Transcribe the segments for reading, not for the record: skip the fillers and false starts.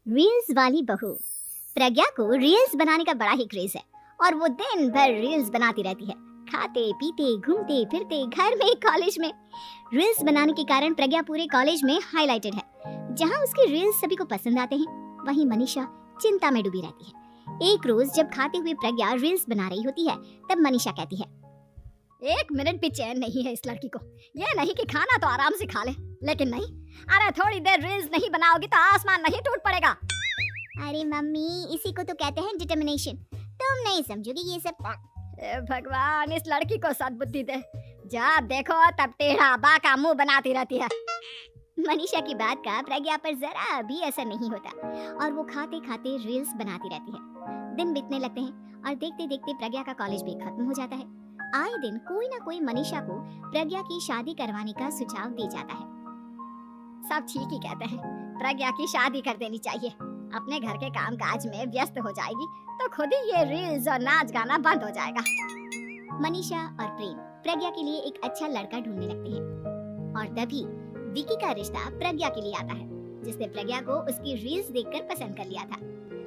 Reels वाली बहू। प्रज्ञा को रील्स बनाने का बड़ा ही क्रेज है और वो दिन भर रील्स बनाती रहती है, खाते पीते घूमते फिरते घर में कॉलेज में। रील्स बनाने के कारण प्रज्ञा पूरे कॉलेज में हाईलाइटेड है। जहाँ उसके रील्स सभी को पसंद आते हैं, वहीं मनीषा चिंता में डूबी रहती है। एक रोज जब खाते हुए प्रज्ञा रील्स बना रही होती है, तब मनीषा कहती है, 1 मिनट भी चैन नहीं है इस लड़की को। ये नहीं कि खाना तो आराम से खा ले, लेकिन नहीं, अरे थोड़ी देर रील्स नहीं बनाओगी तो आसमान नहीं टूट पड़ेगा। अरे मम्मी, इसी को तो कहते हैं डिटर्मिनेशन। तुम नहीं समझोगी ये सब। भगवान, इस लड़की को सद्बुद्धि दे। जब देखो तब टेढ़ा बाका मुंह बनाती रहती है। मनीषा की बात का प्रज्ञा पर जरा भी असर नहीं होता और वो खाते खाते रील्स बनाती रहती है। दिन बीतने लगते हैं और देखते देखते प्रज्ञा का कॉलेज भी खत्म हो जाता है। आए दिन कोई ना कोई मनीषा को प्रज्ञा की शादी करवाने का सुझाव दे जाता है। सब ठीक ही कहते हैं, प्रज्ञा की शादी कर देनी चाहिए। अपने घर के काम काज में व्यस्त हो जाएगी तो खुद ही ये रील्स और नाच गाना बंद हो जाएगा। मनीषा और प्रेम प्रज्ञा के लिए एक अच्छा लड़का ढूंढने लगते हैं और तभी विकी का रिश्ता प्रज्ञा के लिए आता है, जिसने प्रज्ञा को उसकी रील्स देखकर पसंद कर लिया था।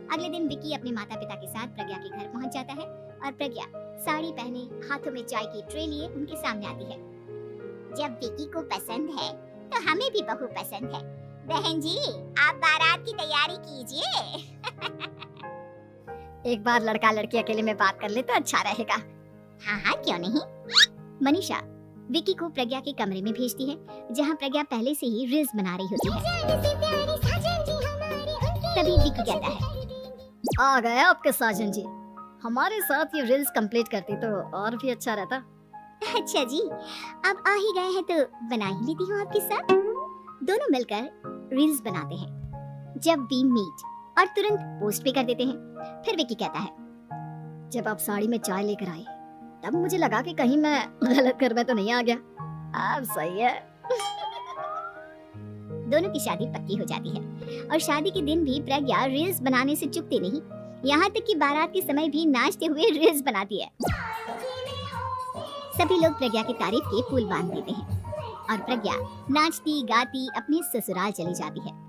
अगले दिन विकी अपने माता पिता के साथ प्रज्ञा के घर पहुंच जाता है और प्रज्ञा साड़ी पहने हाथों में चाय की ट्रे लिए उनके सामने आती है। जब विकी को पसंद है तो हमें भी बहू पसंद है। बहन जी, आप बारात की तैयारी कीजिए। एक बार लड़का लड़की अकेले में बात कर ले तो अच्छा रहेगा। हाँ हाँ, क्यों नहीं। मनीषा विकी को प्रज्ञा के कमरे में भेजती है, जहाँ प्रज्ञा पहले से ही रील्स बना रही होती है। तभी विकी कहता है, आ गए आपके साजन जी। हमारे साथ ये रील्स कंप्लीट करती तो और भी अच्छा रहता। अच्छा जी, अब आ ही गए हैं तो बना ही लेती हूँ आपके साथ। दोनों मिलकर रील्स बनाते हैं। जब वी मीट और तुरंत पोस्ट भी कर देते हैं। फिर विकी कहता है, जब आप साड़ी में चाय लेकर आई तब मुझे लगा कि कहीं मैं गलत घर में तो नहीं आ गया। अब सही है। दोनों की शादी पक्की हो जाती है और शादी के दिन भी प्रज्ञा रील्स बनाने से चूकती नहीं, यहाँ तक कि बारात के समय भी नाचते हुए रील्स बनाती है। सभी लोग प्रज्ञा की तारीफ के पुल बांध देते हैं और प्रज्ञा नाचती गाती अपने ससुराल चली जाती है।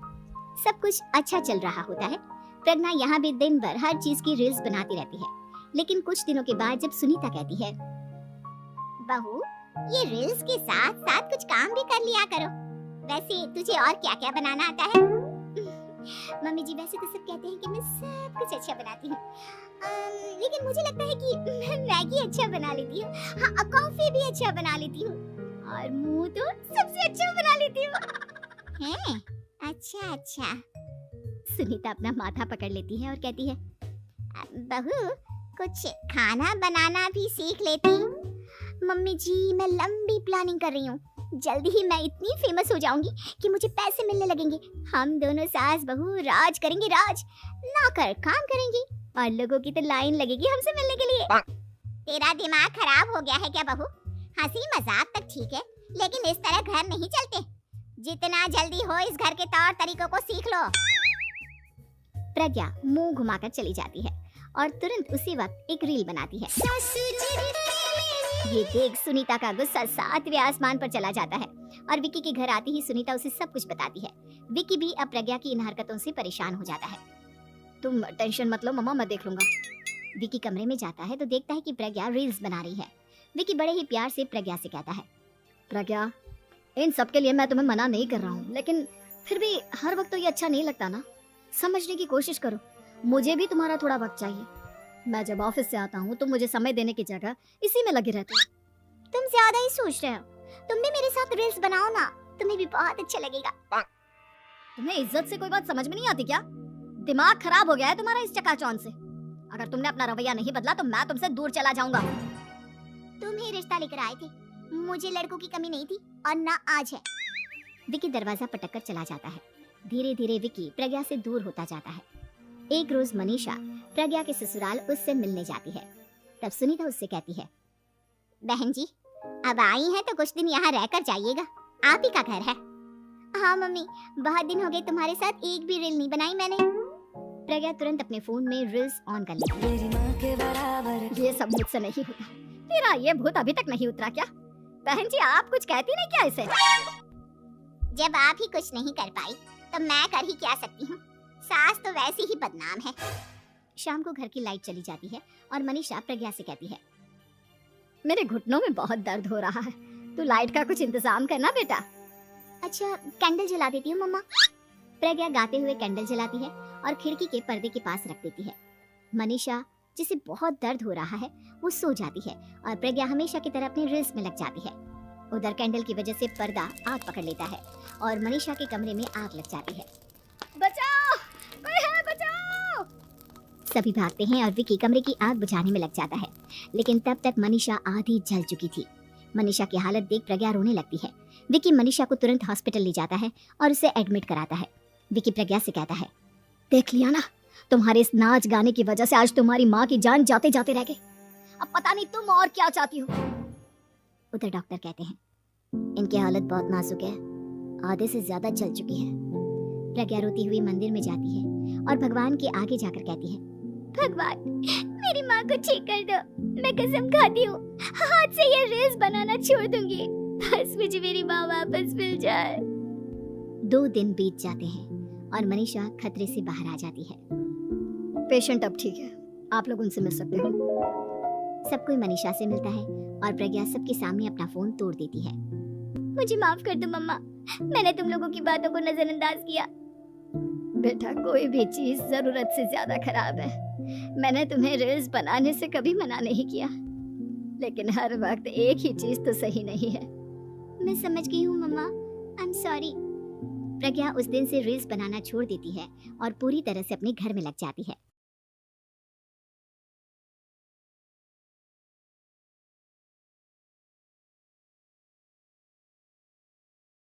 सब कुछ अच्छा चल रहा होता है। प्रज्ञा यहाँ भी दिन भर हर चीज की रील्स बनाती रहती है। लेकिन कुछ दिनों के बाद जब सुनीता कहती है, बहू, ये रील्स के साथ साथ कुछ काम भी कर लिया करो। वैसे तुझे और क्या क्या बनाना आता है? मम्मी जी, वैसे तो सब कहते हैं कि मैं सब कुछ अच्छा बनाती हूँ, लेकिन मुझे लगता है कि मैं मैगी अच्छा बना लेती हूँ। हाँ, कॉफी भी अच्छा बना लेती हूँ और मुंह तो सबसे अच्छा बना लेती हूँ। हैं? अच्छा। सुनीता अपना माथा पकड़ लेती है और कहती है, बहू, कुछ खाना बनाना भी सीख लेती। मम्मी जी, मैं लंबी प्लानिंग कर रही हूँ। जल्दी ही मैं इतनी फेमस हो जाऊंगी कि मुझे पैसे मिलने लगेंगे। हम दोनों सास बहू राज करेंगे, राज नौकर काम करेंगे और लोगों की तो लाइन लगेगी हमसे मिलने के लिए। तेरा दिमाग खराब हो गया है क्या बहू? हंसी मजाक तक ठीक है, लेकिन इस तरह घर नहीं चलते। जितना जल्दी हो इस घर के तौर तरीकों को सीख लो। प्रज्ञा मुंह घुमाकर चली जाती है और तुरंत उसी वक्त एक रील बनाती है। ये देख सुनीता का गुस्सा 7वें आसमान पर चला जाता है और विकी के घर आती ही सुनीता उसे सब कुछ बताती है। विकी भी अब प्रज्ञा की इन हरकतों से परेशान हो जाता है। तुम टेंशन मत लो मम्मा, मैं देख लूंगा। विकी कमरे में जाता है तो देखता है कि प्रज्ञा रील्स बना रही है। विकी बड़े ही प्यार से प्रज्ञा से कहता है, प्रज्ञा, इन सब के लिए मैं तुम्हें मना नहीं कर रहा हूँ, लेकिन फिर भी हर वक्त तो ये अच्छा नहीं लगता ना। समझने की कोशिश करो, मुझे भी तुम्हारा थोड़ा वक्त चाहिए। मैं जब ऑफिस से आता हूँ तो मुझे समय देने की जगह इसी में लगे रहते हो। तुम ज्यादा ही सोच रहे हो। तुम भी मेरे साथ रील्स बनाओ ना, तुम्हें भी बहुत अच्छा लगेगा। तुम्हें इज्जत से कोई बात समझ में नहीं आती क्या? दिमाग खराब हो गया है तुम्हारा इस चकाचौंध से। अगर तुमने अपना रवैया नहीं बदला तो मैं तुमसे दूर चला जाऊंगा। तुम ही रिश्ता लेकर आए थे, मुझे लड़कों की कमी नहीं थी और ना आज है। विकी दरवाजा पटक कर चला जाता है। धीरे धीरे विकी प्रज्ञा से दूर होता जाता है। एक रोज मनीषा प्रज्ञा के ससुराल उससे मिलने जाती है। तब सुनीता उससे कहती है, बहन जी, अब आई हैं तो कुछ दिन यहाँ रहकर जाइएगा, आप ही का घर है। हाँ मम्मी, बहुत दिन हो गए तुम्हारे साथ एक भी रील नहीं बनाई मैंने। प्रज्ञा तुरंत अपने फोन में रील्स ऑन कर लेती है। ये सब मुझसे नहीं होता। तेरा ये भूत अभी तक नहीं उतरा क्या? बहन जी, आप कुछ कहती नहीं क्या इसे? जब आप ही कुछ नहीं कर पाई तो मैं कर ही क्या सकती हूँ। सास तो वैसे ही बदनाम है। शाम को घर की लाइट चली जाती है और मनीषा प्रज्ञा से कहती है, मेरे घुटनों में बहुत दर्द हो रहा है, तू लाइट का कुछ इंतजाम करना बेटा। अच्छा, कैंडल जला देती हूँ मम्मा। प्रज्ञा गाते हुए कैंडल जलाती है और खिड़की के पर्दे के पास रख देती है। मनीषा, जिसे बहुत दर्द हो रहा है, वो सो जाती है और प्रज्ञा हमेशा की तरह अपनी रील्स में लग जाती है। उधर कैंडल की वजह से पर्दा आग पकड़ लेता है और मनीषा के कमरे में आग लग जाती है। बचाओ, कोई है, बचाओ! सभी भागते हैं और विकी कमरे की आग बुझाने में लग जाता है, लेकिन तब तक मनीषा आधी जल चुकी थी। मनीषा की हालत देख प्रज्ञा रोने लगती है। विकी मनीषा को तुरंत हॉस्पिटल ले जाता है और उसे एडमिट कराता है। विकी प्रज्ञा से कहता है, देख लिया ना, तुम्हारे इस नाच गाने की वजह से आज तुम्हारी माँ की जान जाते जाते रह गई। अब पता नहीं तुम और क्या चाहती हो। उधर डॉक्टर कहते हैं, इनकी हालत बहुत नाजुक है, आधे से ज्यादा जल चुकी है। प्रज्ञा रोती हुई मंदिर में जाती है और भगवान के आगे जाकर कहती है, भगवान, मेरी माँ को ठीक कर दो। मैं कसम खाती हूँ, हाथ से ये रील्स बनाना छोड़ दूंगी। बस मुझे मेरी माँ वापस मिल जाए। 2 दिन बीत जाते हैं और मनीषा खतरे से बाहर आ जाती है। पेशेंट अब ठीक है, आप लोग उनसे मिल सकते हो। सब कोई मनीषा से मिलता है और प्रज्ञा सबके सामने अपना फोन तोड़ देती है। मुझे माफ कर दो मम्मा, मैंने तुम लोगों की बातों को नजरअंदाज किया। बेटा, कोई भी चीज जरूरत से ज्यादा खराब है। मैंने तुम्हें रील्स बनाने से कभी मना नहीं किया, लेकिन हर वक्त एक ही चीज तो सही नहीं है। मैं समझ गई हूँ मम्मा, आई एम सॉरी। प्रज्ञा उस दिन से रील्स बनाना छोड़ देती है और पूरी तरह से अपने घर में लग जाती है।